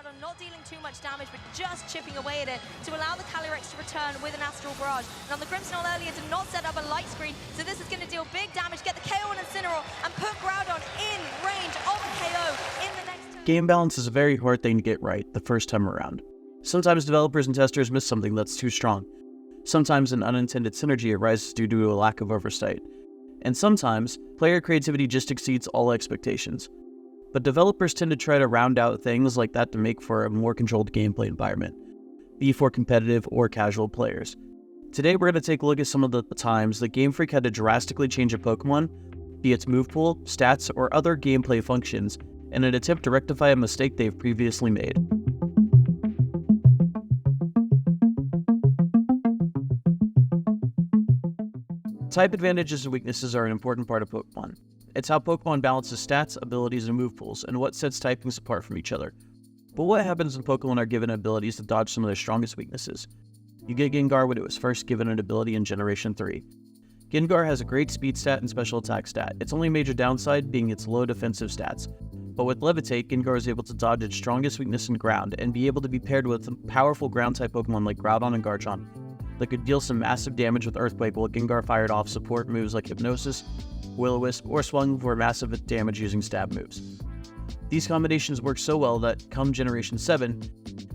Groudon not dealing too much damage, but just chipping away at it to allow the Calyrex to return with an Astral Barrage. And on the Grimmsnarl earlier did not set up a light screen, so this is going to deal big damage, get the KO on Incineroar, and put Groudon in range of a KO in the next turn. Game balance is a very hard thing to get right the first time around. Sometimes developers and testers miss something that's too strong. Sometimes an unintended synergy arises due to a lack of oversight. And sometimes, player creativity just exceeds all expectations. But developers tend to try to round out things like that to make for a more controlled gameplay environment, be for competitive or casual players. Today we're going to take a look at some of the times that GameFreak had to drastically change a Pokemon, be its move pool, stats, or other gameplay functions, in an attempt to rectify a mistake they've previously made. Type advantages and weaknesses are an important part of Pokemon. It's how Pokemon balances stats, abilities, and move pools, and what sets typings apart from each other. But what happens when Pokemon are given abilities to dodge some of their strongest weaknesses? You get Gengar when it was first given an ability in Generation 3. Gengar has a great speed stat and special attack stat, its only major downside being its low defensive stats. But with Levitate, Gengar is able to dodge its strongest weakness in ground, and be able to be paired with powerful ground-type Pokemon like Groudon and Garchomp that could deal some massive damage with Earthquake while Gengar fired off support moves like Hypnosis, Will-O-Wisp, or swung for massive damage using stab moves. These combinations work so well that, come Generation 7,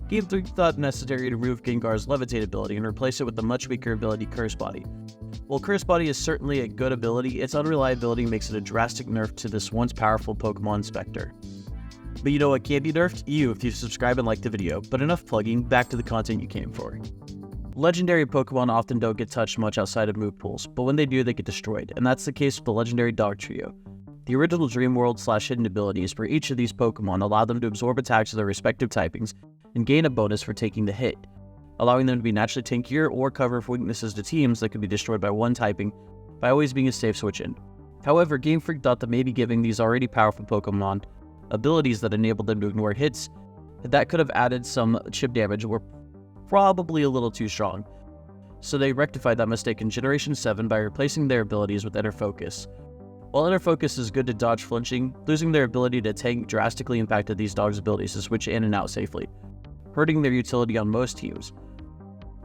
GameFreak thought necessary to remove Gengar's Levitate ability and replace it with the much weaker ability Curse Body. While Curse Body is certainly a good ability, its unreliability makes it a drastic nerf to this once powerful Pokemon Spectre. But you know what can't be nerfed? You, if you subscribe and like the video. But enough plugging, back to the content you came for. Legendary Pokemon often don't get touched much outside of move pools, but when they do, they get destroyed, and that's the case with the legendary Dog Trio. The original Dream World/hidden abilities for each of these Pokemon allow them to absorb attacks of their respective typings and gain a bonus for taking the hit, allowing them to be naturally tankier or cover for weaknesses to teams that could be destroyed by one typing by always being a safe switch in. However, GameFreak thought that maybe giving these already powerful Pokemon abilities that enabled them to ignore hits that could have added some chip damage were probably a little too strong. So they rectified that mistake in Generation 7 by replacing their abilities with Inner Focus. While Inner Focus is good to dodge flinching, losing their ability to tank drastically impacted these dogs' abilities to switch in and out safely, hurting their utility on most teams.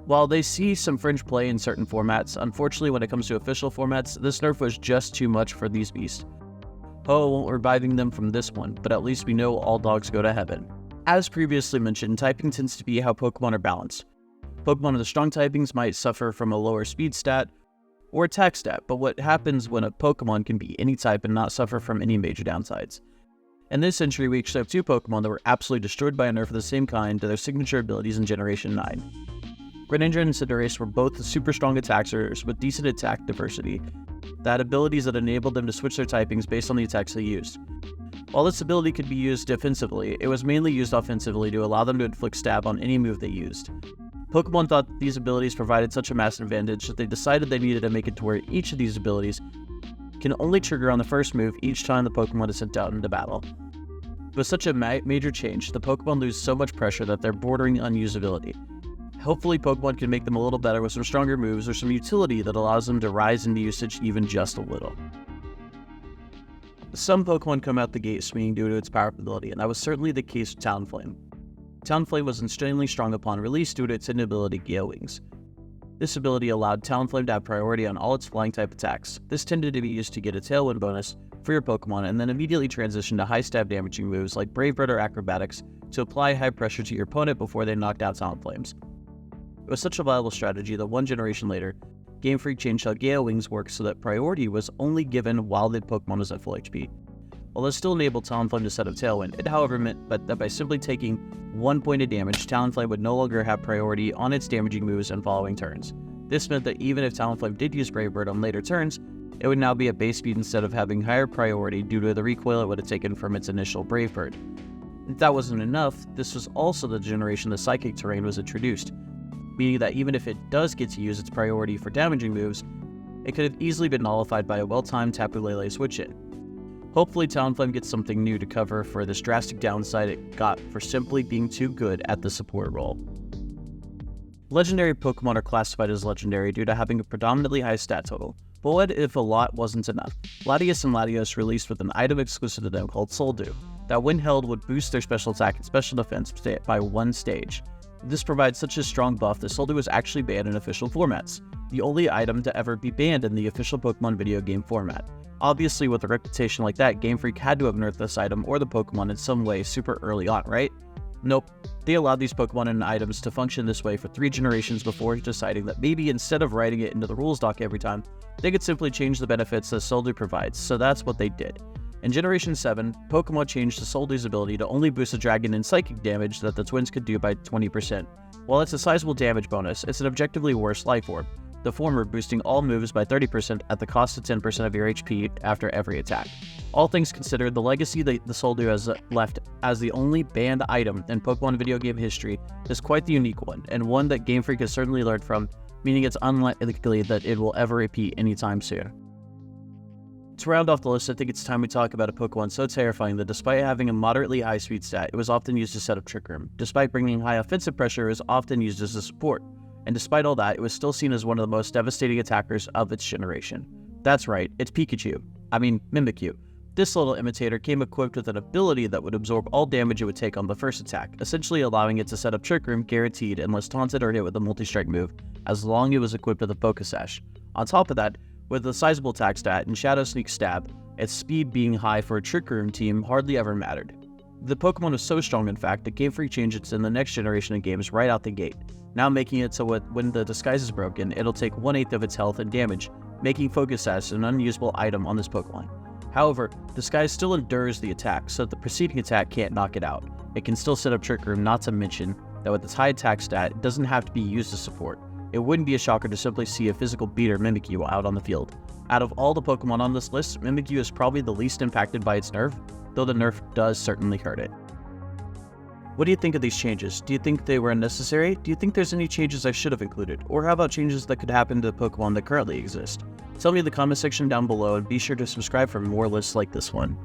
While they see some fringe play in certain formats, unfortunately when it comes to official formats, this nerf was just too much for these beasts. Ho won't reviving them from this one, but at least we know all dogs go to heaven. As previously mentioned, typing tends to be how Pokemon are balanced. Pokemon with the strong typings might suffer from a lower speed stat or attack stat, but what happens when a Pokemon can be any type and not suffer from any major downsides? In this century, we actually have two Pokemon that were absolutely destroyed by a nerf of the same kind to their signature abilities in Generation 9. Greninja and Cinderace were both super strong attackers with decent attack diversity, that abilities that enabled them to switch their typings based on the attacks they used. While this ability could be used defensively, it was mainly used offensively to allow them to inflict stab on any move they used. Pokemon thought that these abilities provided such a massive advantage that they decided they needed to make it to where each of these abilities can only trigger on the first move each time the Pokemon is sent out into battle. With such a major change, the Pokemon lose so much pressure that they're bordering unusability. Hopefully Pokemon can make them a little better with some stronger moves or some utility that allows them to rise into usage even just a little. Some Pokemon come out the gate swinging due to its power ability, and that was certainly the case with Talonflame. Talonflame was insanely strong upon release due to its hidden ability Gale Wings. This ability allowed Talonflame to have priority on all its flying type attacks. This tended to be used to get a Tailwind bonus for your Pokemon and then immediately transition to high stab damaging moves like Brave Bird or Acrobatics to apply high pressure to your opponent before they knocked out Talonflames. It was such a viable strategy that one generation later, GameFreak changed how Gale Wings worked so that priority was only given while the Pokemon was at full HP. While this still enabled Talonflame to set up Tailwind, it however meant that by simply taking 1 point of damage, Talonflame would no longer have priority on its damaging moves and following turns. This meant that even if Talonflame did use Brave Bird on later turns, it would now be at base speed instead of having higher priority due to the recoil it would have taken from its initial Brave Bird. If that wasn't enough, this was also the generation the Psychic terrain was introduced, meaning that even if it does get to use its priority for damaging moves, it could have easily been nullified by a well-timed Tapu Lele switch-in. Hopefully Talonflame gets something new to cover for this drastic downside it got for simply being too good at the support role. Legendary Pokemon are classified as legendary due to having a predominantly high stat total, but what if a lot wasn't enough? Latios and Latios released with an item exclusive to them called Soul Dew that when held would boost their special attack and special defense by 1 stage. This provides such a strong buff that Soldier was actually banned in official formats, the only item to ever be banned in the official Pokemon video game format. Obviously, with a reputation like that, GameFreak had to have nerfed this item or the Pokemon in some way super early on, right? Nope, they allowed these Pokemon and items to function this way for 3 generations before deciding that maybe instead of writing it into the rules doc every time, they could simply change the benefits that Soldier provides, so that's what they did. In Generation 7, Pokemon changed the Soldier's ability to only boost a dragon in psychic damage that the twins could do by 20%. While it's a sizable damage bonus, it's an objectively worse life orb, the former boosting all moves by 30% at the cost of 10% of your HP after every attack. All things considered, the legacy that the Soldier has left as the only banned item in Pokemon video game history is quite the unique one, and one that Game Freak has certainly learned from, meaning it's unlikely that it will ever repeat anytime soon. To round off the list, I think it's time we talk about a Pokemon so terrifying that despite having a moderately high speed stat, it was often used to set up Trick Room. Despite bringing high offensive pressure, it was often used as a support. And despite all that, it was still seen as one of the most devastating attackers of its generation. That's right, it's Mimikyu. This little imitator came equipped with an ability that would absorb all damage it would take on the first attack, essentially allowing it to set up Trick Room guaranteed unless taunted or hit with a multi-strike move, as long as it was equipped with a Focus Sash. On top of that, with a sizable attack stat and Shadow Sneak Stab, its speed being high for a Trick Room team hardly ever mattered. The Pokemon was so strong, in fact, that Game Freak changed it in the next generation of games right out the gate, now making it so when the disguise is broken, it'll take 1/8 of its health and damage, making Focus Sash an unusable item on this Pokemon. However, Disguise still endures the attack, so the preceding attack can't knock it out. It can still set up Trick Room, not to mention that with its high attack stat, it doesn't have to be used as support. It wouldn't be a shocker to simply see a physical beater Mimikyu out on the field. Out of all the Pokemon on this list, Mimikyu is probably the least impacted by its nerf, though the nerf does certainly hurt it. What do you think of these changes? Do you think they were unnecessary? Do you think there's any changes I should have included? Or how about changes that could happen to the Pokemon that currently exist? Tell me in the comment section down below, and be sure to subscribe for more lists like this one.